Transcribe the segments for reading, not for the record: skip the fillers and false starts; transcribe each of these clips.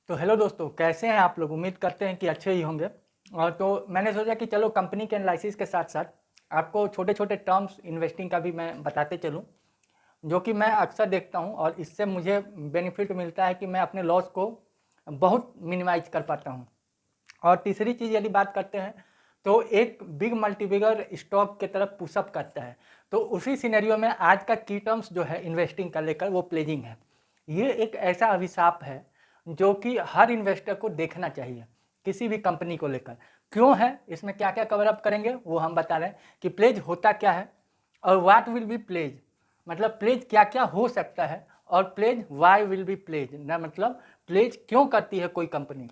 तो हेलो दोस्तों, कैसे हैं आप लोग। उम्मीद करते हैं कि अच्छे ही होंगे। और तो मैंने सोचा कि चलो कंपनी के एनालिसिस के साथ साथ आपको छोटे छोटे टर्म्स इन्वेस्टिंग का भी मैं बताते चलूं, जो कि मैं अक्सर देखता हूं और इससे मुझे बेनिफिट मिलता है कि मैं अपने लॉस को बहुत मिनिमाइज कर पाता हूं। और तीसरी चीज़ यदि बात करते हैं तो एक बिग मल्टीबिगर स्टॉक की तरफ पुशअप करता है। तो उसी सिनेरियो में आज का की टर्म्स जो है इन्वेस्टिंग का लेकर वो प्लेजिंग है। ये एक ऐसा अभिशाप है जो कि हर इन्वेस्टर को देखना चाहिए किसी भी कंपनी को लेकर। क्यों है, इसमें क्या क्या कवर अप करेंगे वो हम बता रहे हैं कि प्लेज होता क्या है और व्हाट विल बी प्लेज, मतलब प्लेज क्या क्या हो सकता है, और pledge why will be pledge, ना मतलब प्लेज क्यों करती है कोई कंपनी।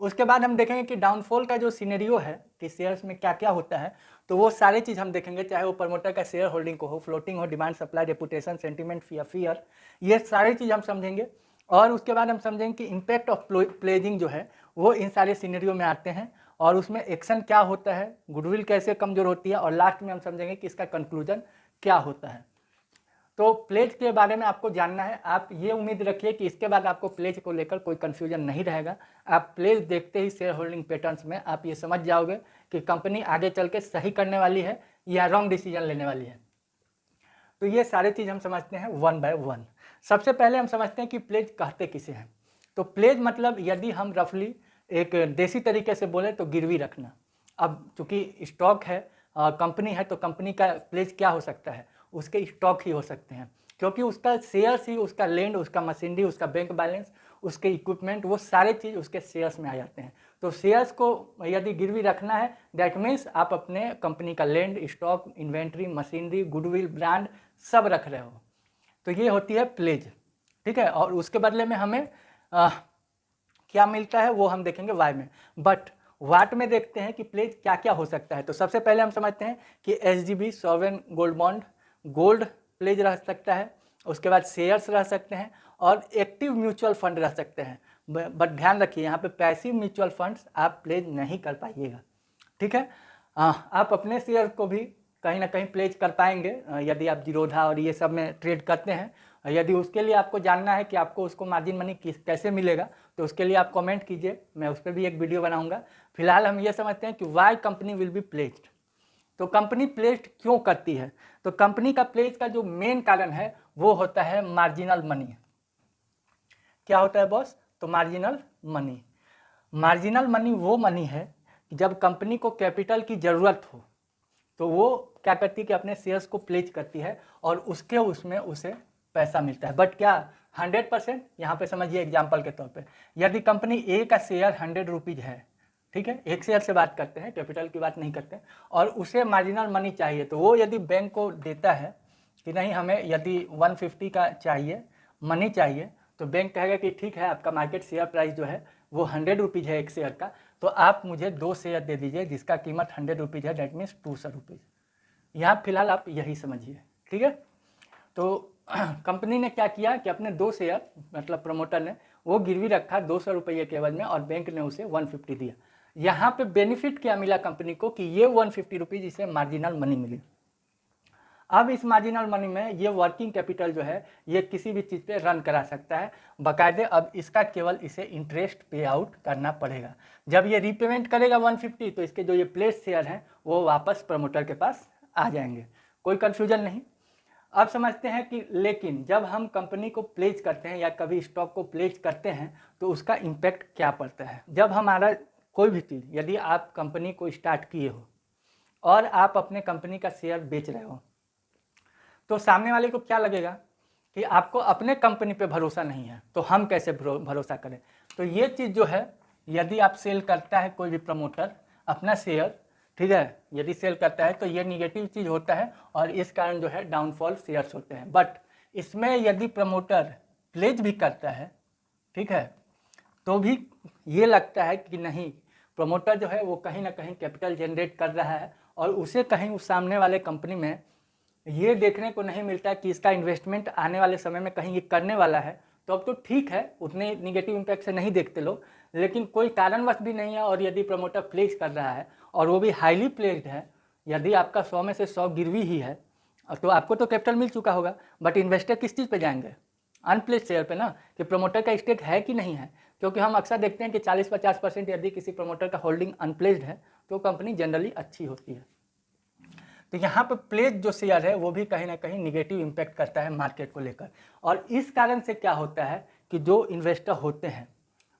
उसके बाद हम देखेंगे कि डाउनफॉल का जो सिनेरियो है कि शेयर्स में क्या क्या होता है, तो वो सारी चीज़ हम देखेंगे, चाहे वो प्रमोटर का शेयर होल्डिंग को हो, फ्लोटिंग हो, demand supply, reputation, sentiment, fear, ये सारी चीज़ हम समझेंगे। और उसके बाद हम समझेंगे कि इम्पैक्ट ऑफ प्लेजिंग जो है वो इन सारे सिनेरियो में आते हैं और उसमें एक्शन क्या होता है, गुडविल कैसे कमज़ोर होती है, और लास्ट में हम समझेंगे कि इसका कंक्लूजन क्या होता है। तो प्लेज के बारे में आपको जानना है। आप ये उम्मीद रखिए कि इसके बाद आपको प्लेज को लेकर कोई कन्फ्यूजन नहीं रहेगा। आप प्लेज देखते ही शेयर होल्डिंग पैटर्न्स में आप ये समझ जाओगे कि कंपनी आगे चल के सही करने वाली है या रॉन्ग डिसीजन लेने वाली है। तो ये सारी चीज़ हम समझते हैं वन बाय वन। सबसे पहले हम समझते हैं कि प्लेज कहते किसे हैं। तो प्लेज मतलब यदि हम रफली एक देसी तरीके से बोले तो गिरवी रखना। अब चूंकि स्टॉक है, कंपनी है, तो कंपनी का प्लेज क्या हो सकता है, उसके स्टॉक ही हो सकते हैं, क्योंकि उसका शेयर्स ही, उसका लैंड, उसका मशीनरी, उसका बैंक बैलेंस, उसके इक्विपमेंट, वो सारे चीज़ उसके शेयर्स में आ जाते हैं। तो शेयर्स को यदि गिरवी रखना है, दैट मीन्स आप अपने कंपनी का land, stock, inventory, machinery, goodwill, brand सब रख रहे हो। तो ये होती है प्लेज, ठीक है। और उसके बदले में हमें क्या मिलता है वो हम देखेंगे वाई में। बट वाट में देखते हैं कि प्लेज क्या क्या हो सकता है। तो सबसे पहले हम समझते हैं कि SGB, sovereign gold bond, gold pledge रह सकता है। उसके बाद शेयर्स रह सकते हैं और एक्टिव म्यूचुअल फंड रह सकते हैं। बट ध्यान रखिए, यहाँ पे पैसिव म्यूचुअल फंड्स आप प्लेज नहीं कर पाइएगा, ठीक है। आप अपने शेयर को भी कहीं ना कहीं प्लेज कर पाएंगे यदि आप जीरोधा और ये सब में ट्रेड करते हैं। यदि उसके लिए आपको जानना है कि आपको उसको मार्जिन मनी कैसे मिलेगा, तो उसके लिए आप कमेंट कीजिए, मैं उस पर भी एक वीडियो बनाऊंगा। फिलहाल हम ये समझते हैं कि why company will be pledged. तो कंपनी प्लेज्ड क्यों करती है, तो कंपनी का प्लेज का जो मेन कारण है वो होता है मार्जिनल मनी। क्या होता है बॉस, तो मार्जिनल मनी। मार्जिनल मनी वो मनी है कि जब कंपनी को कैपिटल की ज़रूरत हो तो वो क्या करती है कि अपने शेयर्स को प्लेज करती है और उसमें उसे पैसा मिलता है। बट क्या 100%, यहाँ पे समझिए एग्जांपल के तौर पे, यदि कंपनी ए का शेयर 100 रुपीज़ है, ठीक है, एक शेयर से बात करते हैं, कैपिटल की बात नहीं करते, और उसे मार्जिनल मनी चाहिए, तो वो यदि बैंक को देता है कि नहीं हमें यदि 150 का चाहिए, मनी चाहिए, तो बैंक कहेगा कि ठीक है, आपका मार्केट शेयर प्राइस जो है वो 100 रुपीज़ है एक शेयर का, तो आप मुझे 2 शेयर दे दीजिए जिसका कीमत 100 रुपीज़ है, डेट मीन्स 200 रुपीज़। यहाँ फिलहाल आप यही समझिए, ठीक है। तो कंपनी ने क्या किया कि अपने 2 शेयर, मतलब प्रमोटर ने वो गिरवी रखा 200 रुपये के एवज में, और बैंक ने उसे 150 दिया। यहाँ पे बेनिफिट क्या मिला कंपनी को कि ये 150 रुपीज़ इसे मार्जिनल मनी मिली। अब इस मार्जिनल मनी में ये वर्किंग कैपिटल जो है ये किसी भी चीज़ पे रन करा सकता है बाकायदे। अब इसका केवल इसे इंटरेस्ट पे आउट करना पड़ेगा। जब ये रीपेमेंट करेगा 150, तो इसके जो ये प्लेस शेयर हैं वो वापस प्रमोटर के पास आ जाएंगे। कोई कन्फ्यूजन नहीं। अब समझते हैं कि लेकिन जब हम कंपनी को प्लेज करते हैं या कभी स्टॉक को प्लेज करते हैं तो उसका इम्पैक्ट क्या पड़ता है। जब हमारा कोई भी चीज़, यदि आप कंपनी को स्टार्ट किए हो और आप अपने कंपनी का शेयर बेच रहे हो, तो सामने वाले को क्या लगेगा कि आपको अपने कंपनी पे भरोसा नहीं है, तो हम कैसे भरोसा करें। तो ये चीज़ जो है, यदि आप सेल करता है कोई भी प्रमोटर अपना शेयर, ठीक है, यदि सेल करता है तो ये निगेटिव चीज़ होता है और इस कारण जो है डाउनफॉल शेयर्स होते हैं। बट इसमें यदि प्रमोटर प्लेज भी करता है, ठीक है, तो भी ये लगता है कि नहीं, प्रमोटर जो है वो कहीं ना कहीं कैपिटल जनरेट कर रहा है और उसे कहीं उस सामने वाले कंपनी में ये देखने को नहीं मिलता कि इसका इन्वेस्टमेंट आने वाले समय में कहीं ये करने वाला है। तो अब तो ठीक है, उतने निगेटिव इम्पैक्ट से नहीं देखते लोग, लेकिन कोई कारणवश भी नहीं है और यदि प्रमोटर प्लेज कर रहा है और वो भी हाईली प्लेज्ड है, यदि आपका 100 में से 100 गिरवी ही है, तो आपको तो कैपिटल मिल चुका होगा, बट इन्वेस्टर किस चीज़ पे जाएंगे, अनप्लेस्ड शेयर पे ना कि प्रमोटर का स्टेक है कि नहीं है, क्योंकि हम अक्सर देखते हैं कि 40-50% यदि किसी प्रमोटर का होल्डिंग अनप्लेस्ड है तो कंपनी जनरली अच्छी होती है। तो यहाँ पर प्लेज जो शेयर है वो भी कहीं ना कहीं निगेटिव इम्पैक्ट करता है मार्केट को लेकर, और इस कारण से क्या होता है कि जो इन्वेस्टर होते हैं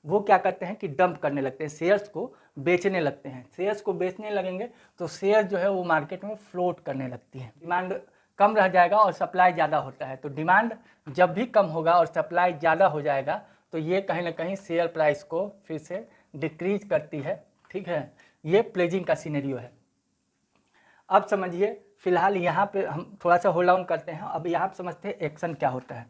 वो क्या करते हैं कि डंप करने लगते हैं, शेयर्स को बेचने लगते हैं। शेयर्स को बेचने लगेंगे तो शेयर जो है वो मार्केट में फ्लोट करने लगती है, डिमांड कम रह जाएगा और सप्लाई ज़्यादा होता है। तो डिमांड जब भी कम होगा और सप्लाई ज़्यादा हो जाएगा तो ये कहीं ना कहीं शेयर प्राइस को फिर से डिक्रीज करती है। ठीक है, ये प्लेजिंग का सिनेरियो है। अब समझिए, फिलहाल यहाँ पे हम थोड़ा सा होल्ड डाउन करते हैं। अब यहाँ समझते हैं एक्शन क्या होता है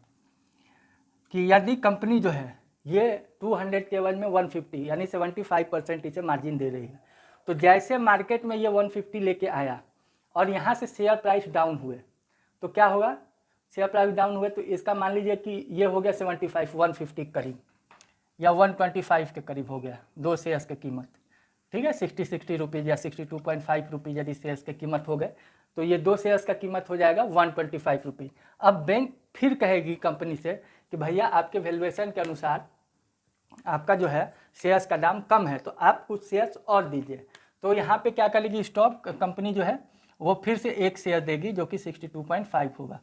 कि यदि कंपनी जो है ये 200 के एवज में 150 यानी 75% इसे मार्जिन दे रही है, तो जैसे मार्केट में ये 150 लेके आया और यहाँ से शेयर प्राइस डाउन हुए तो क्या होगा, शेयर प्राइस डाउन हुए तो इसका मान लीजिए कि ये हो गया 75 150 करीब या 125 के करीब हो गया दो शेयर्स की कीमत। ठीक है, 60 रुपीज़ या 62.5 रुपीज़ यदि शेयर्स की कीमत हो गए तो ये दो शेयर्स का कीमत हो जाएगा 125 रुपीज़। अब बैंक फिर कहेगी कंपनी से कि भैया आपके वैल्यूएशन के अनुसार आपका जो है शेयर्स का दाम कम है तो आप कुछ शेयर्स और दीजिए। तो यहाँ पे क्या करेगी स्टॉक कंपनी जो है वो फिर से एक शेयर देगी जो कि 62.5 होगा।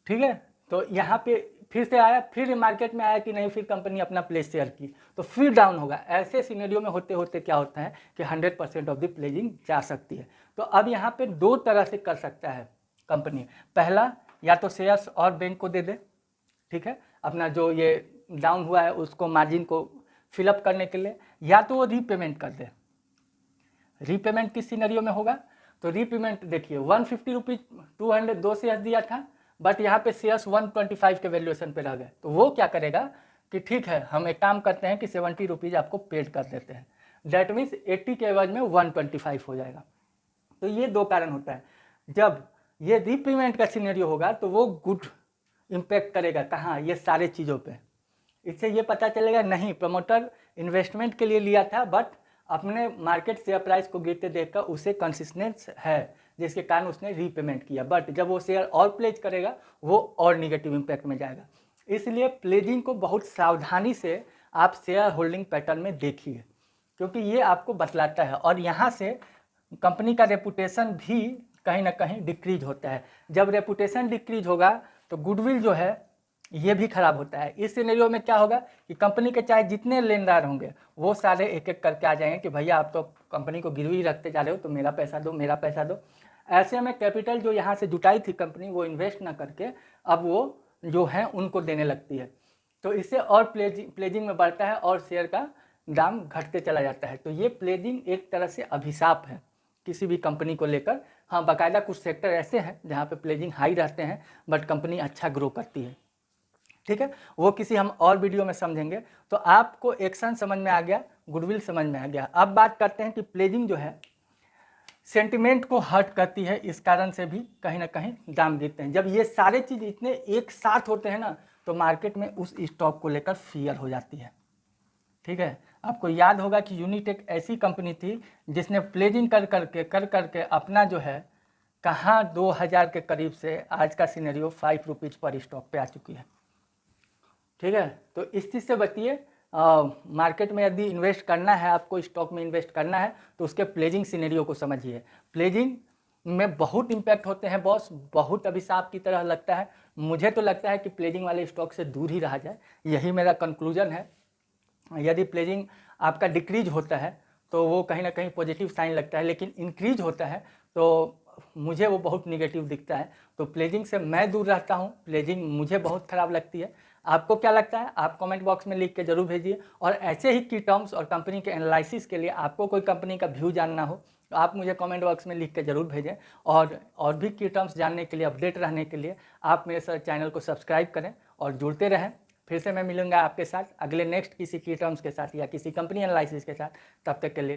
ठीक है, तो यहाँ पे फिर से आया, फिर मार्केट में आया कि नहीं, फिर कंपनी अपना प्लेस शेयर की तो फिर डाउन होगा। ऐसे सिनेरियो में होते होते क्या होता है कि 100% ऑफ द प्लेजिंग जा सकती है। तो अब यहाँ पे दो तरह से कर सकता है कंपनी। पहला, या तो शेयर्स और बैंक को दे दे, ठीक है, अपना जो ये डाउन हुआ है उसको मार्जिन को फिलअप करने के लिए, या तो वो रीपेमेंट कर दे। रीपेमेंट किस सिनेरियो में होगा, तो रीपेमेंट देखिए 150 रुपीज़ 200 दो शेयर्स दिया था बट यहाँ पे शेयर्स 125 के वैल्यूएशन पे रह गए, तो वो क्या करेगा कि ठीक है हम एक काम करते हैं कि 70 रुपीज़ आपको पेड कर देते हैं, दैट मीन्स 80 के एवज में 125 हो जाएगा। तो ये दो कारण होता है। जब ये रीपेमेंट का सिनेरियो होगा तो वो गुड इम्पैक्ट करेगा कहाँ, ये सारे चीज़ों पे। इससे ये पता चलेगा नहीं प्रमोटर इन्वेस्टमेंट के लिए लिया था बट अपने मार्केट शेयर प्राइस को गिरते देखकर उसे कंसिस्टेंस है जिसके कारण उसने रीपेमेंट किया, बट जब वो शेयर और प्लेज करेगा वो और निगेटिव इम्पैक्ट में जाएगा। इसलिए प्लेजिंग को बहुत सावधानी से आप शेयर होल्डिंग पैटर्न में देखिए, क्योंकि ये आपको बतलाता है और यहाँ से कंपनी का रेपुटेशन भी कहीं ना कहीं डिक्रीज होता है। जब रेपुटेशन डिक्रीज होगा तो गुडविल जो है ये भी खराब होता है। इस सिनेरियो में क्या होगा कि कंपनी के चाहे जितने लेनदार होंगे वो सारे एक एक करके आ जाएंगे कि भैया आप तो कंपनी को गिरवी रखते जा रहे हो तो मेरा पैसा दो, मेरा पैसा दो। ऐसे में कैपिटल जो यहाँ से जुटाई थी कंपनी वो इन्वेस्ट ना करके अब वो जो है उनको देने लगती है, तो इससे और प्लेजिंग में बढ़ता है और शेयर का दाम घटते चला जाता है। तो ये प्लेजिंग एक तरह से अभिशाप है किसी भी कंपनी को लेकर। हाँ, बाकायदा कुछ सेक्टर ऐसे हैं जहाँ पे प्लेजिंग हाई रहते हैं बट कंपनी अच्छा ग्रो करती है। ठीक है, वो किसी हम और वीडियो में समझेंगे। तो आपको एक्शन समझ में आ गया, गुडविल समझ में आ गया। अब बात करते हैं कि प्लेजिंग जो है सेंटिमेंट को हर्ट करती है, इस कारण से भी कहीं ना कहीं दाम गिरते हैं। जब ये सारे चीज़ इतने एक साथ होते हैं ना तो मार्केट में उस स्टॉक को लेकर फियर हो जाती है। ठीक है, आपको याद होगा कि यूनिटेक ऐसी कंपनी थी जिसने प्लेजिंग कर करके अपना जो है कहाँ 2000 के करीब से आज का सिनेरियो 5 रुपीज़ पर स्टॉक पे आ चुकी है। ठीक है, तो इस चीज़ से बचिए। मार्केट में यदि इन्वेस्ट करना है, आपको स्टॉक में इन्वेस्ट करना है तो उसके प्लेजिंग सिनेरियो को समझिए। प्लेजिंग में बहुत इम्पैक्ट होते हैं बॉस, बहुत अभिशाप की तरह लगता है। मुझे तो लगता है कि प्लेजिंग वाले स्टॉक से दूर ही रहा जाए, यही मेरा कंक्लूजन है। यदि प्लेजिंग आपका डिक्रीज होता है तो वो कहीं ना कहीं पॉजिटिव साइन लगता है, लेकिन इंक्रीज होता है तो मुझे वो बहुत निगेटिव दिखता है। तो प्लेजिंग से मैं दूर रहता हूँ, प्लेजिंग मुझे बहुत ख़राब लगती है। आपको क्या लगता है आप कमेंट बॉक्स में लिख के जरूर भेजिए। और ऐसे ही की टर्म्स और कंपनी के एनालिसिस के लिए आपको कोई कंपनी का व्यू जानना हो तो आप मुझे कमेंट बॉक्स में लिख के जरूर भेजें। और भी की टर्म्स जानने के लिए, अपडेट रहने के लिए आप मेरे चैनल को सब्सक्राइब करें और जुड़ते रहें। फिर से मैं मिलूंगा आपके साथ अगले नेक्स्ट किसी की टर्म्स के साथ या किसी कंपनी एनालिसिस के साथ। तब तक के लिए